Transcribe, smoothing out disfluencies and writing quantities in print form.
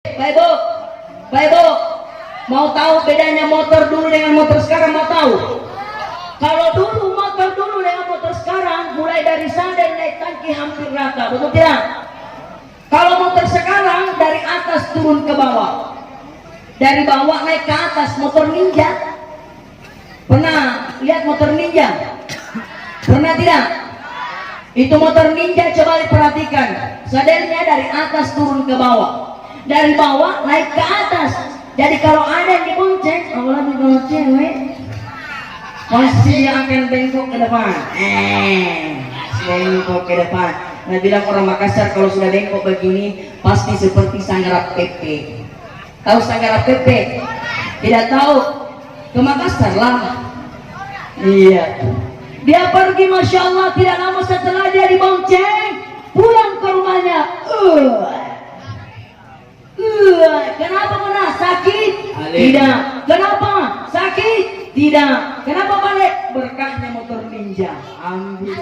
Baik bu, mau tahu bedanya motor dulu dengan motor sekarang? Mau tahu? Kalau dulu motor dulu dengan motor sekarang mulai dari sadel naik tangki hampir rata, betul tidak? Kalau motor sekarang dari atas turun ke bawah, dari bawah naik ke atas. Motor ninja, pernah lihat motor ninja? Pernah tidak? Itu motor ninja, coba diperhatikan, sadelnya dari atas turun ke bawah, dari bawah naik ke atas. Jadi kalau ada yang dibonceng, apalagi kalau cewek, pasti dia akan bengkok ke depan. Bengkok ke depan. Nah, bilang orang Makassar kalau sudah bengkok begini pasti seperti sanggarap pepe. Tahu sanggarap pepe? Tidak tahu? Ke Makassar lah. Iya. Dia pergi, masya Allah, tidak lama setelah dia dibonceng pulang ke rumahnya. Kenapa kena? Sakit? Tidak. Kenapa? Sakit? Tidak. Kenapa balik? Berkahnya motor ninja. Ambil.